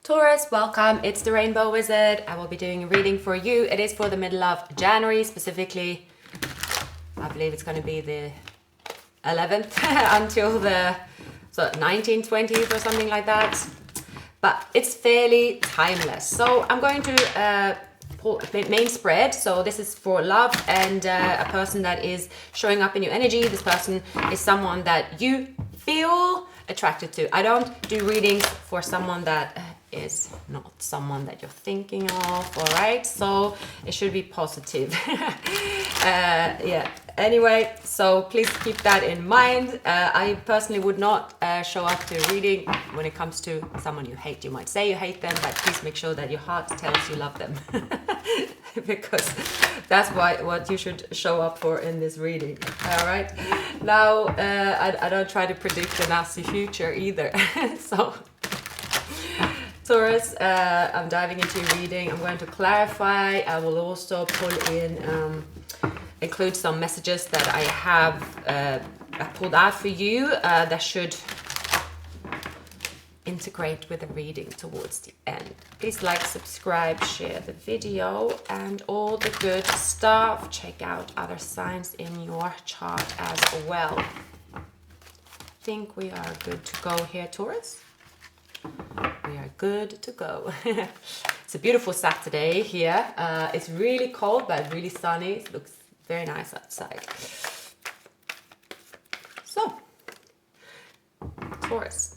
Taurus, welcome. It's the Rainbow Wizard. I will be doing a reading for you. It is for the middle of January, specifically. I believe it's going to be the 11th until the 19th, 20th or something like that. But it's fairly timeless. So I'm going to pull main spread. So this is for love and a person that is showing up in your energy. This person is someone that you feel attracted to. I don't do readings for someone that is not someone that you're thinking of, all right? So it should be positive. Yeah, anyway, so please keep that in mind. I personally would not show up to a reading when it comes to someone you hate. You might say you hate them, but please make sure that your heart tells you love them. Because that's what you should show up for in this reading. All right, now I don't try to predict the nasty future either. So Taurus, I'm diving into your reading. I'm going to clarify. I will also pull in, include some messages that I have pulled out for you that should integrate with the reading towards the end. Please like, subscribe, share the video and all the good stuff. Check out other signs in your chart as well. I think we are good to go here, Taurus. We are good to go. It's a beautiful Saturday here. It's really cold but really sunny. It looks very nice outside. So, Taurus.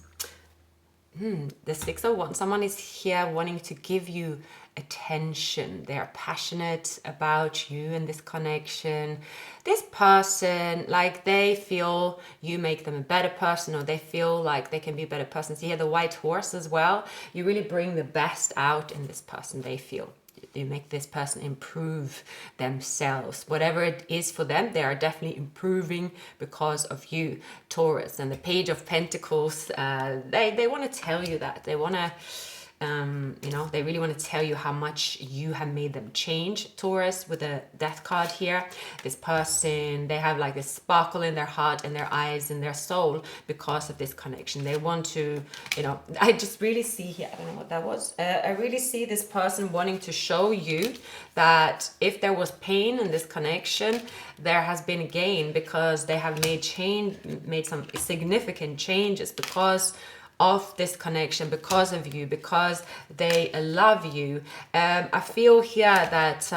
The 601. Someone is here wanting to give you attention. They are passionate about you and this connection. This person, like they feel you make them a better person, or they feel like they can be a better person. So you hear the white horse as well. You really bring the best out in this person. They feel you make this person improve themselves. Whatever it is for them, they are definitely improving because of you, Taurus. And the Page of Pentacles, they want to tell you that. They want to, you know, they really want to tell you how much you have made them change, Taurus, with the Death card here. This person, they have like this sparkle in their heart and their eyes and their soul because of this connection. They want to, you know, I just really see here, I don't know what that was. I really see this person wanting to show you that if there was pain in this connection, there has been a gain, because they have made some significant changes because of this connection, because of you, because they love you. I feel here that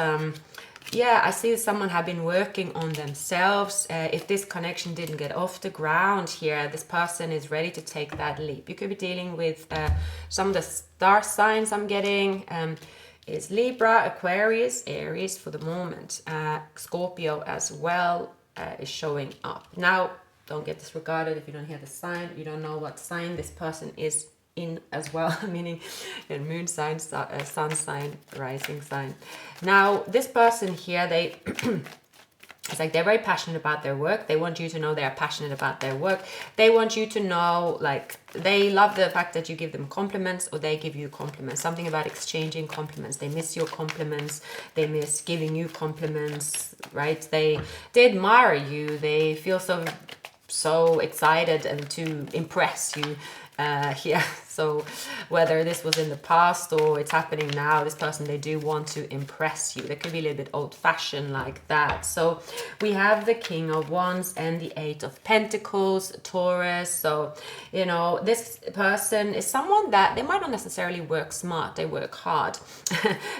yeah, I see someone have been working on themselves. If this connection didn't get off the ground here, this person is ready to take that leap. You could be dealing with some of the star signs I'm getting. Is Libra, Aquarius, Aries for the moment. Scorpio as well is showing up. Now, don't get disregarded if you don't hear the sign. You don't know what sign this person is in as well, meaning moon sign, sun sign, rising sign. Now, this person here, they it's like they're very passionate about their work. They want you to know they are passionate about their work. They want you to know, like, they love the fact that you give them compliments or they give you compliments. Something about exchanging compliments. They miss your compliments. They miss giving you compliments, right? They admire you. They feel so excited and to impress you here. So whether this was in the past or it's happening now, this person, they do want to impress you. They could be a little bit old-fashioned like that. So we have the King of Wands and the Eight of Pentacles, Taurus. So, you know, this person is someone that they might not necessarily work smart. They work hard.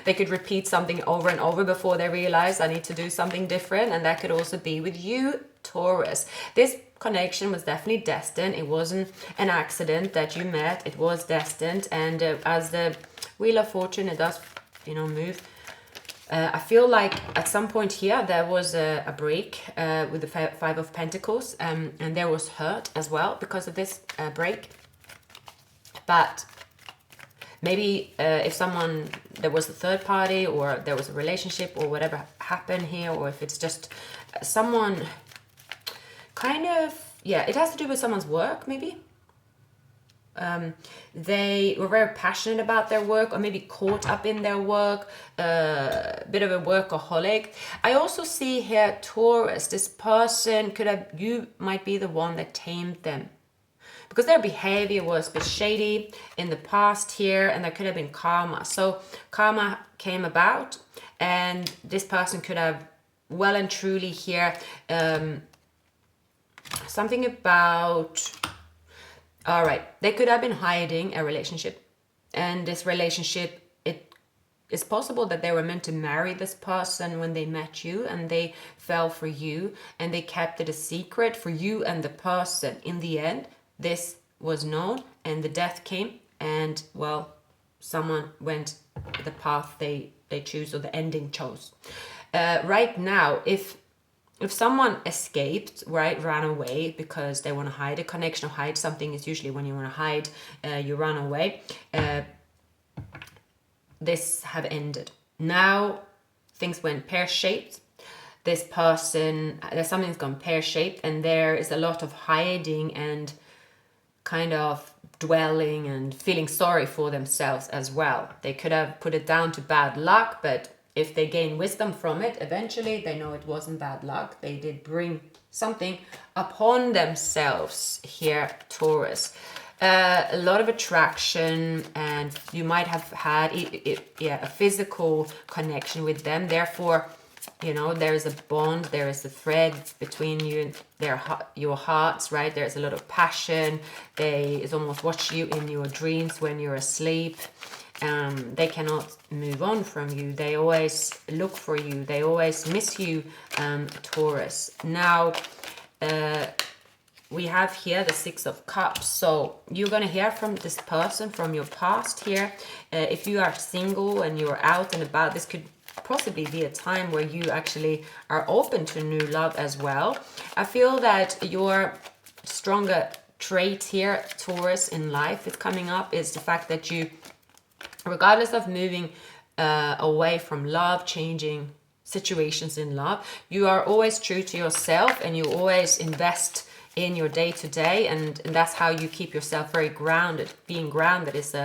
They could repeat something over and over before they realize I need to do something different. And that could also be with you, Taurus. This connection was definitely destined. It wasn't an accident that you met. It was destined. And as the Wheel of Fortune, it does, you know, move. I feel like at some point here there was a break with the Five of Pentacles, and there was hurt as well because of this break. But maybe if there was a third party, or there was a relationship, or whatever happened here, or if it's just someone kind of, yeah, it has to do with someone's work, maybe. They were very passionate about their work, or maybe caught up in their work, a bit of a workaholic. I also see here, Taurus, this person you might be the one that tamed them. because their behavior was a bit shady in the past here, and there could have been karma. So karma came about, and this person could have well and truly here something about, all right, they could have been hiding a relationship, and this relationship, it's possible that they were meant to marry this person when they met you, and they fell for you, and they kept it a secret for you and the person. In the end, this was known, and the death came, and well, someone went the path they choose, or the ending chose. Right now, if someone escaped, right, ran away because they want to hide a connection or hide something, is usually when you want to hide, you run away. This have ended. Now things went pear-shaped. This person, there's something that's gone pear-shaped, and there is a lot of hiding and kind of dwelling and feeling sorry for themselves as well. They could have put it down to bad luck, but if they gain wisdom from it, eventually they know it wasn't bad luck. They did bring something upon themselves here, Taurus. A lot of attraction, and you might have had a physical connection with them. Therefore, you know, there is a bond, there is a thread between you and your hearts, right? There's a lot of passion. They almost watch you in your dreams when you're asleep. They cannot move on from you. They always look for you. They always miss you, Taurus. Now, we have here the Six of Cups. So you're going to hear from this person from your past here. If you are single and you're out and about, this could possibly be a time where you actually are open to new love as well. I feel that your stronger trait here, Taurus, in life is coming up is the fact that you, regardless of moving away from love, changing situations in love, you are always true to yourself, and you always invest in your day-to-day, and that's how you keep yourself very grounded. Being grounded is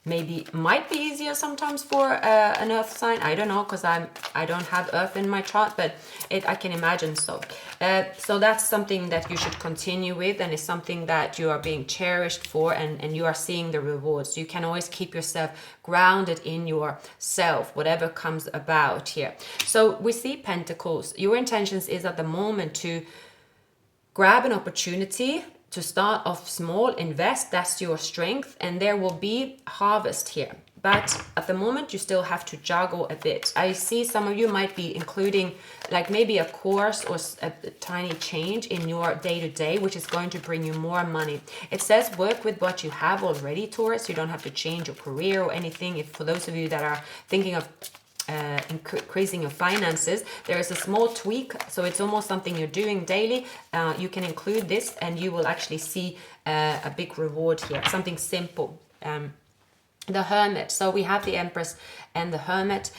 maybe might be easier sometimes for an earth sign. I don't know, because I don't have earth in my chart, but I can imagine so. So that's something that you should continue with, and it's something that you are being cherished for, and you are seeing the rewards. You can always keep yourself grounded in yourself, whatever comes about here. So we see Pentacles. Your intentions is at the moment to grab an opportunity to start off small, invest, that's your strength, and there will be harvest here. But at the moment, you still have to juggle a bit. I see some of you might be including like maybe a course or a tiny change in your day-to-day, which is going to bring you more money. It says work with what you have already, Taurus. You don't have to change your career or anything. If for those of you that are thinking of increasing your finances, there is a small tweak, so it's almost something you're doing daily. You can include this, and you will actually see a big reward here, something simple. The Hermit. So we have the Empress and the Hermit.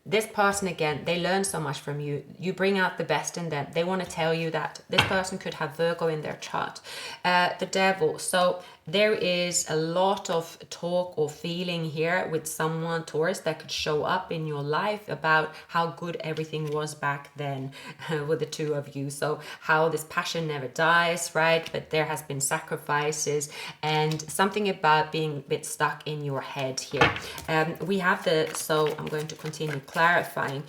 This person, again, they learn so much from you. You bring out the best in them. They want to tell you that this person could have Virgo in their chart. The Devil. So there is a lot of talk or feeling here with someone, Taurus, that could show up in your life about how good everything was back then with the two of you. So how this passion never dies, right? But there has been sacrifices and something about being a bit stuck in your head here. We have so I'm going to continue clarifying.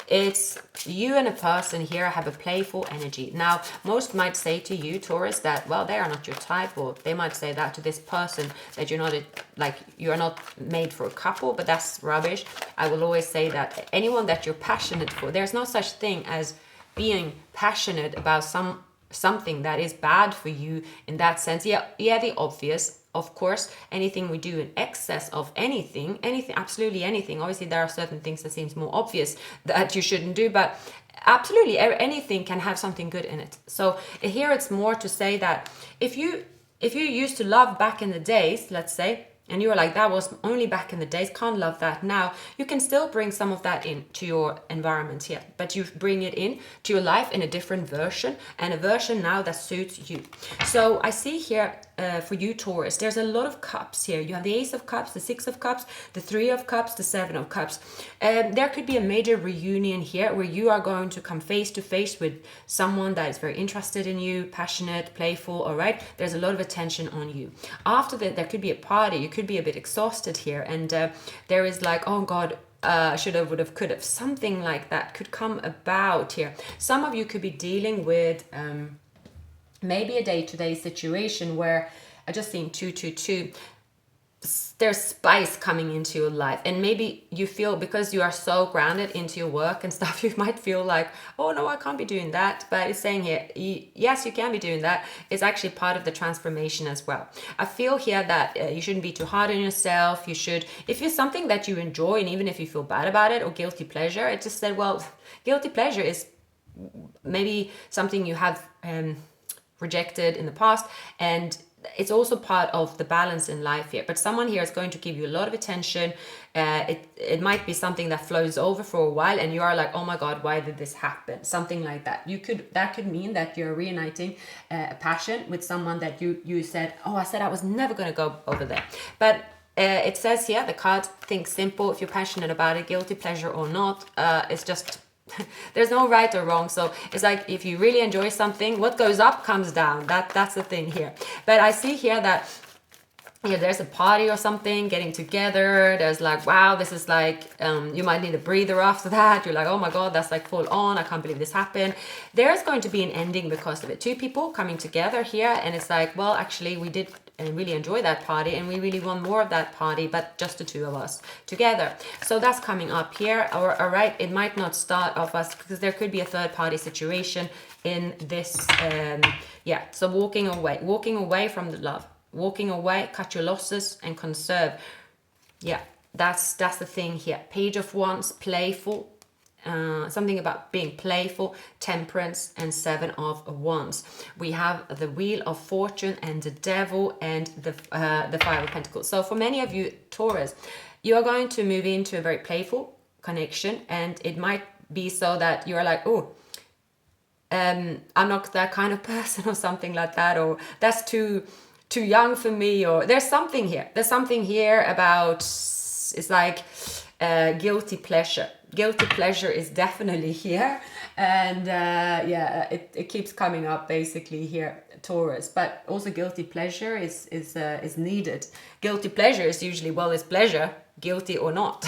It's you and a person here have a playful energy. Now, most might say to you, Taurus, that, well, they are not your type, or they might say that to this person, that you're not made for a couple, but that's rubbish. I will always say that anyone that you're passionate for, there's no such thing as being passionate about something that is bad for you in that sense. Yeah, the obvious. Of course, anything we do in excess of anything, absolutely anything. Obviously, there are certain things that seems more obvious that you shouldn't do, but absolutely anything can have something good in it. So here it's more to say that if you used to love back in the days, let's say, and you're like, that was only back in the days, can't love that now. You can still bring some of that into your environment here, but you bring it in to your life in a different version, and a version now that suits you. So I see here for you, Taurus, there's a lot of cups here. You have the Ace of Cups, the Six of Cups, the Three of Cups, the Seven of Cups. There could be a major reunion here where you are going to come face to face with someone that is very interested in you, passionate, playful, all right? There's a lot of attention on you. After that, there could be a party. You could be a bit exhausted here, and there is like, oh God, should have, would have, could have, something like that could come about here. Some of you could be dealing with maybe a day-to-day situation where I just seen 222. There's spice coming into your life, and maybe you feel, because you are so grounded into your work and stuff, you might feel like, oh no, I can't be doing that. But it's saying here, yes, you can be doing that. It's actually part of the transformation as well. I feel here that you shouldn't be too hard on yourself. You should, if it's something that you enjoy, and even if you feel bad about it, or guilty pleasure, it just said, well, guilty pleasure is maybe something you have rejected in the past, and it's also part of the balance in life here. But someone here is going to give you a lot of attention. It might be something that flows over for a while, and you are like, oh my God, why did this happen? Something like that. That could mean that you're reuniting a passion with someone that you said, oh, I said I was never going to go over there. But it says here, the card, think simple. If you're passionate about it, guilty pleasure or not, it's just there's no right or wrong. So it's like, if you really enjoy something, what goes up comes down. That's the thing here. But I see here that there's a party or something getting together. There's like, wow, this is like, you might need a breather after that. You're like, oh my God, that's like full on. I can't believe this happened. There's going to be an ending because of it. Two people coming together here, and it's like, well, actually we did really enjoy that party, and we really want more of that party, but just the two of us together. So that's coming up here. Or all right, it might not start off us, because there could be a third party situation in this. So walking away from the love, walking away, cut your losses and conserve. That's the thing here. Page of Wands, playful. Something about being playful, temperance, and Seven of Wands. We have the Wheel of Fortune and the Devil and the Five of Pentacles. So for many of you, Taurus, you are going to move into a very playful connection, and it might be so that you're like, oh, I'm not that kind of person, or something like that, or that's too young for me, or there's something here. There's something here about, it's like guilty pleasure. Guilty pleasure is definitely here, and it keeps coming up basically here, Taurus. But also guilty pleasure is needed. Guilty pleasure is usually, well, it's pleasure, guilty or not.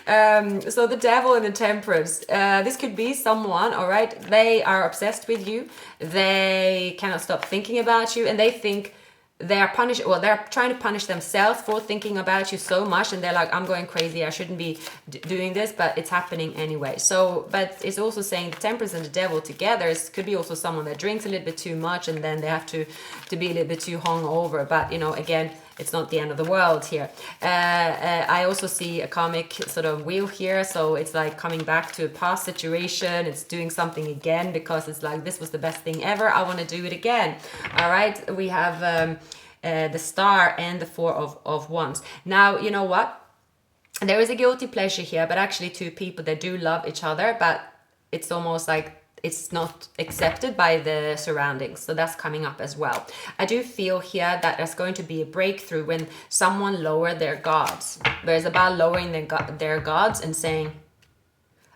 So the Devil and the Temperance, this could be someone, all right, they are obsessed with you, they cannot stop thinking about you, and they think they're trying to punish themselves for thinking about you so much, and they're like, I'm going crazy, I shouldn't be doing this, but it's happening anyway. So, but it's also saying the Temperance and the Devil together, it could be also someone that drinks a little bit too much, and then they have to be a little bit too hungover. But again, it's not the end of the world here. I also see a karmic sort of wheel here, so it's like coming back to a past situation. It's doing something again, because it's like, this was the best thing ever, I want to do it again. All right, we have the Star and the Four of Wands. Now, you know what? There is a guilty pleasure here, but actually two people that do love each other, but it's almost like it's not accepted by the surroundings. So that's coming up as well. I do feel here that there's going to be a breakthrough when someone lower their guards. There's about lowering their guards and saying,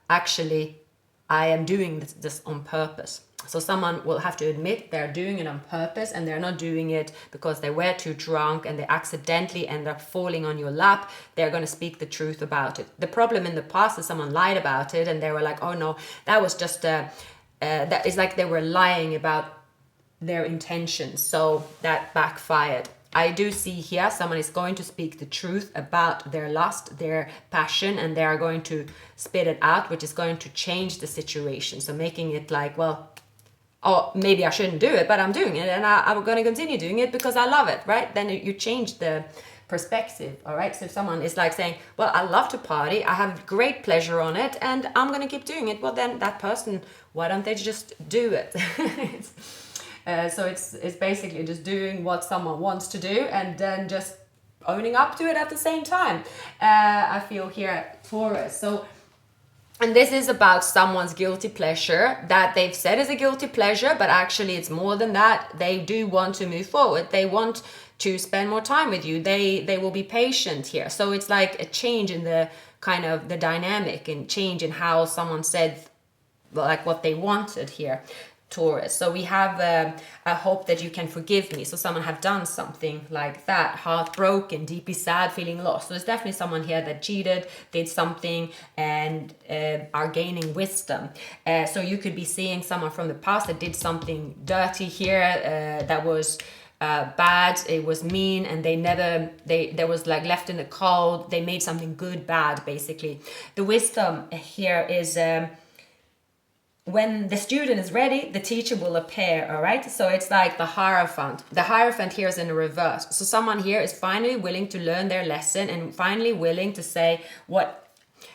actually, I am doing this on purpose. So someone will have to admit they're doing it on purpose, and they're not doing it because they were too drunk and they accidentally end up falling on your lap. They're going to speak the truth about it. The problem in the past is someone lied about it, and they were like, oh no, that was just that is like they were lying about their intentions. So that backfired. I do see here someone is going to speak the truth about their lust, their passion, and they are going to spit it out, which is going to change the situation. So making it like, well, oh, maybe I shouldn't do it, but I'm doing it, and I'm going to continue doing it because I love it, right? Then you change the perspective, all right? So if someone is like saying, well, I love to party, I have great pleasure on it, and I'm going to keep doing it, well, then that person, why don't they just do it? So it's basically just doing what someone wants to do, and then just owning up to it at the same time. I feel here, Taurus. So, and this is about someone's guilty pleasure that they've said is a guilty pleasure, but actually it's more than that. They do want to move forward. They want to spend more time with you. They will be patient here. So it's like a change in the kind of the dynamic, and change in how someone said like what they wanted here, Taurus. So we have I hope that you can forgive me. So someone have done something like that, heartbroken, deeply sad, feeling lost. So there's definitely someone here that cheated, did something, and are gaining wisdom. So you could be seeing someone from the past that did something dirty here, that was bad, it was mean, and they was like left in the cold. They made something good bad, basically. The wisdom here is when the student is ready, the teacher will appear, all right? So it's like the Hierophant. The Hierophant here is in the reverse. So someone here is finally willing to learn their lesson and finally willing to say what.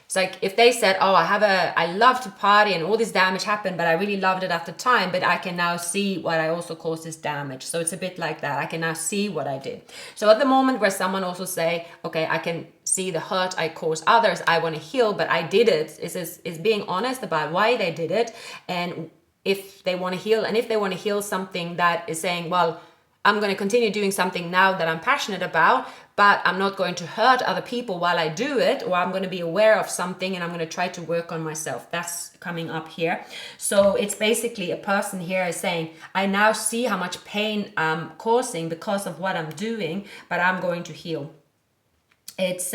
It's like if they said, oh, I love to party and all this damage happened, but I really loved it at the time, but I can now see what I also caused this damage. So it's a bit like that. I can now see what I did. So at the moment where someone also say, okay, I can see the hurt I caused others, I want to heal, but I did it, is being honest about why they did it, and if they want to heal, and if they want to heal something that is saying, well, I'm going to continue doing something now that I'm passionate about, but I'm not going to hurt other people while I do it, or I'm going to be aware of something and I'm going to try to work on myself. That's coming up here. So it's basically a person here is saying, I now see how much pain I'm causing because of what I'm doing, but I'm going to heal. It's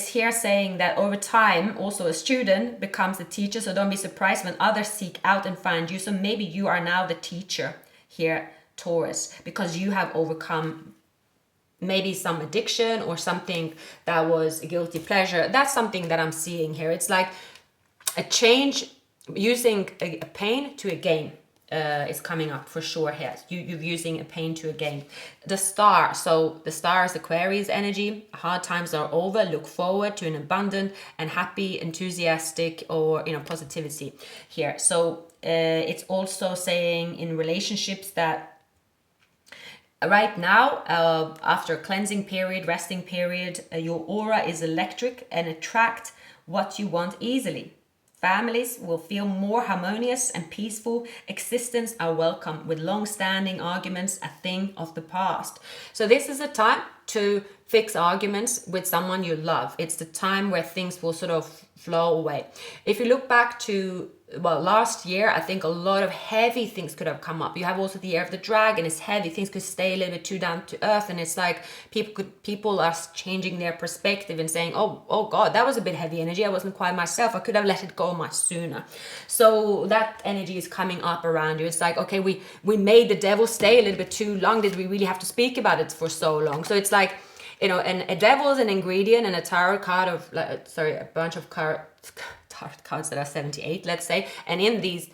here saying that over time, also a student becomes a teacher. So don't be surprised when others seek out and find you. So maybe you are now the teacher here, Taurus, because you have overcome maybe some addiction or something that was a guilty pleasure. That's something that I'm seeing here. It's like a change, using a pain to a gain. Is coming up for sure here. You're using a pain to a gain. The Star. So the Star is Aquarius energy. Hard times are over. Look forward to an abundant and happy, enthusiastic, or positivity here. So it's also saying in relationships that right now, after a cleansing period, resting period, your aura is electric and attract what you want easily. Families will feel more harmonious and peaceful. Existence are welcome, with long-standing arguments a thing of the past. So this is a time to fix arguments with someone you love. It's the time where things will sort of flow away. If you look back to last year, I think a lot of heavy things could have come up. You have also the year of the dragon. It's heavy. Things could stay a little bit too down to earth, and it's like people are changing their perspective and saying, oh God, that was a bit heavy energy. I wasn't quite myself. I could have let it go much sooner. So that energy is coming up around you. It's like, okay, we made the devil stay a little bit too long. Did we really have to speak about it for so long? So it's like, and a devil is an ingredient and a tarot card of, a bunch of tarot cards that are 78, let's say, and in these,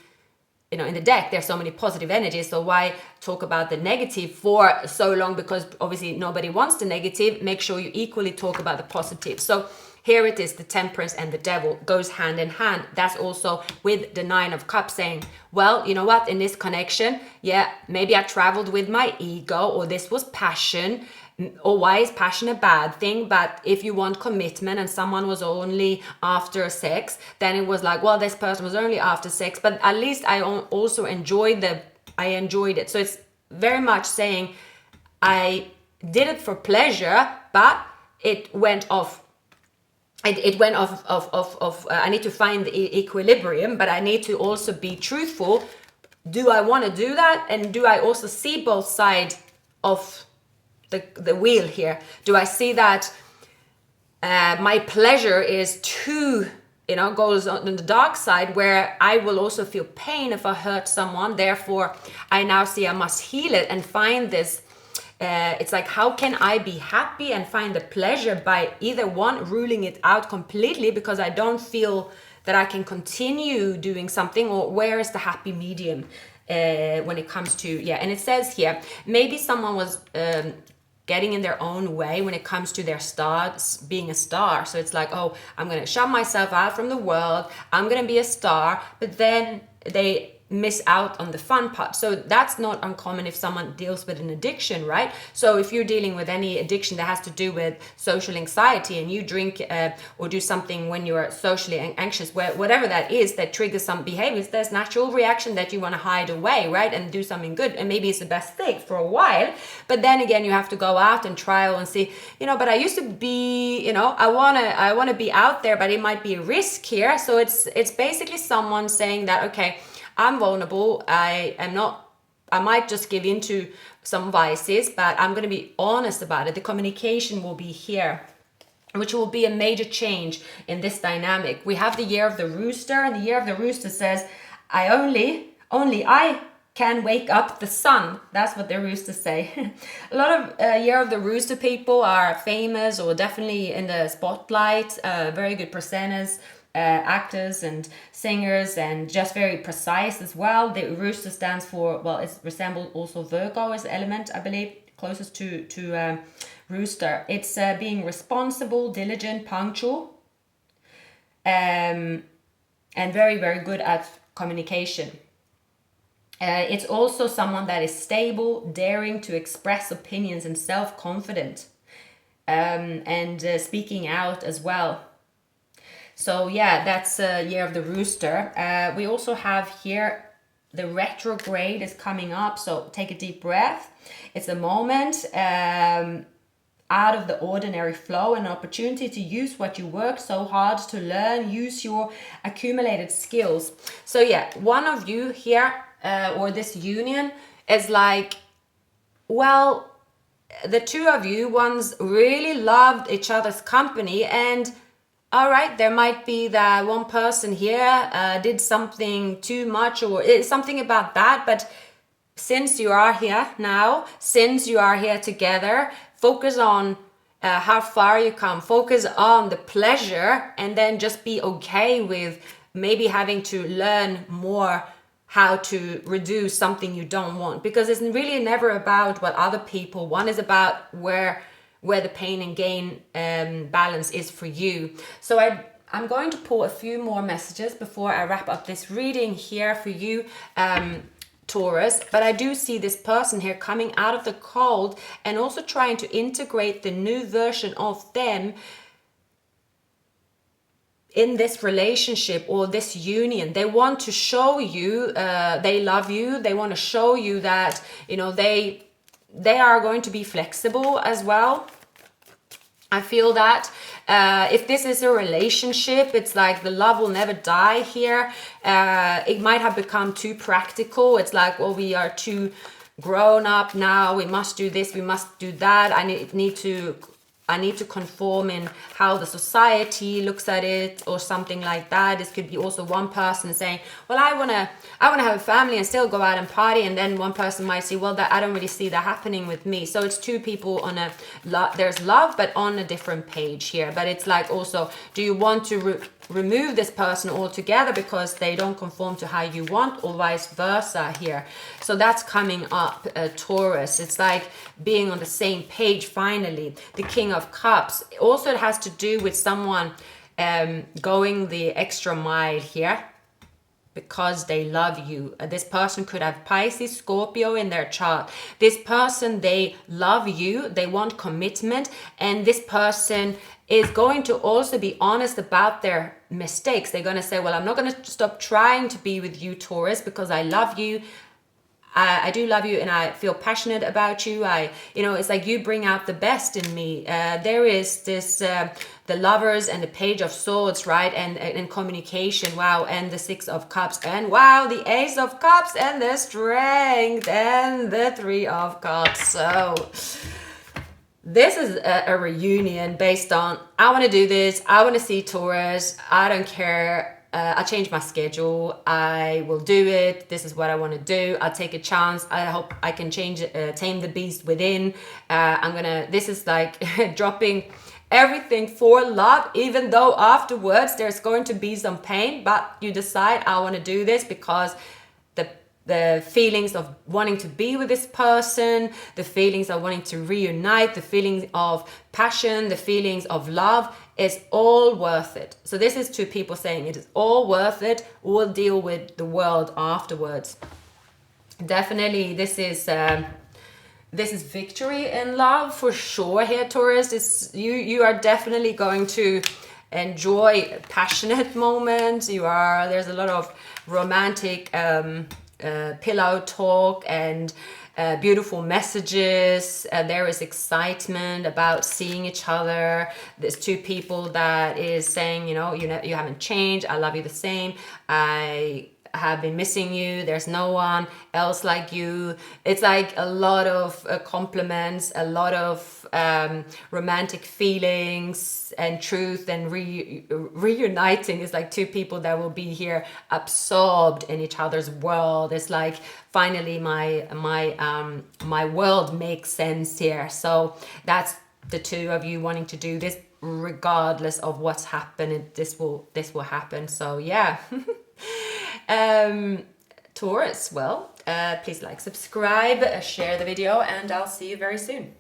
in the deck there's so many positive energies, so why talk about the negative for so long? Because obviously nobody wants the negative. Make sure you equally talk about the positive. So here it is, the Temperance and the Devil goes hand in hand. That's also with the Nine of Cups, saying, well, you know what, in this connection, maybe I traveled with my ego, or this was passion. Or why is passion a bad thing? But if you want commitment and someone was only after sex, then it was like, well, this person was only after sex, but at least I also enjoyed it. So it's very much saying I did it for pleasure, but it went off. It went off. I need to find the equilibrium, but I need to also be truthful. Do I want to do that? And do I also see both sides of the wheel here? Do I see that my pleasure is too, goes on the dark side, where I will also feel pain if I hurt someone? Therefore, I now see I must heal it and find this. It's like, how can I be happy and find the pleasure by either one, ruling it out completely because I don't feel that I can continue doing something, or where is the happy medium when it comes to, and it says here, maybe someone was getting in their own way when it comes to their stars, being a star. So it's like, oh, I'm going to shut myself out from the world. I'm going to be a star. But then they miss out on the fun part. So that's not uncommon if someone deals with an addiction, right? So if you're dealing with any addiction that has to do with social anxiety, and you drink or do something when you're socially anxious, whatever that is that triggers some behaviors, there's natural reaction that you want to hide away, right, and do something good. And maybe it's the best thing for a while, but then again you have to go out and trial and see, but I used to be, I want to be out there, but it might be a risk here. So it's basically someone saying that, okay, I'm vulnerable. I might just give into some vices, but I'm going to be honest about it. The communication will be here, which will be a major change in this dynamic. We have the year of the rooster, and the year of the rooster says, only I can wake up the sun. That's what the roosters say. A lot of year of the rooster people are famous or definitely in the spotlight, very good presenters, actors and singers, and just very precise as well. The rooster stands for, well, it resembles also Virgo as the element, I believe, closest to rooster. It's being responsible, diligent, punctual, and very, very good at communication. It's also someone that is stable, daring to express opinions, and self-confident, and speaking out as well. So yeah, that's year of the rooster. We also have here the retrograde is coming up. So take a deep breath. It's a moment out of the ordinary flow, an opportunity to use what you worked so hard to learn, use your accumulated skills. So yeah, one of you here or this union is like, well, the two of you once really loved each other's company, and all right, there might be that one person here did something too much or something about that. But since you are here now, since you are here together, focus on how far you come. Focus on the pleasure, and then just be okay with maybe having to learn more how to reduce something you don't want. Because it's really never about what other people want. It's about where the pain and gain balance is for you. So I'm going to pull a few more messages before I wrap up this reading here for you, Taurus. But I do see this person here coming out of the cold and also trying to integrate the new version of them in this relationship or this union. They want to show you they love you. They want to show you that, they are going to be flexible as well. I feel that if this is a relationship, it's like the love will never die here. It might have become too practical. It's like, well, we are too grown up now. We must do this. We must do that. I need to conform in how the society looks at it or something like that. This could be also one person saying, well, I want to have a family and still go out and party. And then one person might say, well, I don't really see that happening with me. So it's two people on there's love, but on a different page here. But it's like also, do you want to remove this person altogether because they don't conform to how you want, or vice versa here? So that's coming up, Taurus. It's like being on the same page finally. The King of Cups. Also, it has to do with someone going the extra mile here because they love you. This person could have Pisces, Scorpio in their chart. This person, they love you, they want commitment, and this person is going to also be honest about their mistakes. They're going to say, well, I'm not going to stop trying to be with you, Taurus, because I love you. I do love you and I feel passionate about you. It's like you bring out the best in me. There is this, the Lovers and the Page of Swords, right? And communication, wow. And the Six of Cups, and wow, the Ace of Cups, and the Strength, and the Three of Cups. So this is a reunion based on, I want to do this. I want to see Taurus. I don't care. I change my schedule. I will do it. This is what I want to do. I'll take a chance. I hope I can tame the beast within. This is like dropping everything for love, even though afterwards there's going to be some pain, but you decide, I want to do this because the feelings of wanting to be with this person, the feelings of wanting to reunite, the feelings of passion, the feelings of love, is all worth it. So this is two people saying it is all worth it. We'll deal with the world afterwards. Definitely, this is victory in love for sure here, Taurus. You are definitely going to enjoy passionate moments. There's a lot of romantic pillow talk and beautiful messages. There is excitement about seeing each other. There's two people that is saying, you haven't changed. I love you the same. I have been missing you. There's no one else like you. It's like a lot of compliments, a lot of romantic feelings and truth, and reuniting is like two people that will be here absorbed in each other's world. It's like finally my world makes sense here. So that's the two of you wanting to do this regardless of what's happened. This will happen. So yeah. Taurus, well, please like, subscribe, share the video, and I'll see you very soon.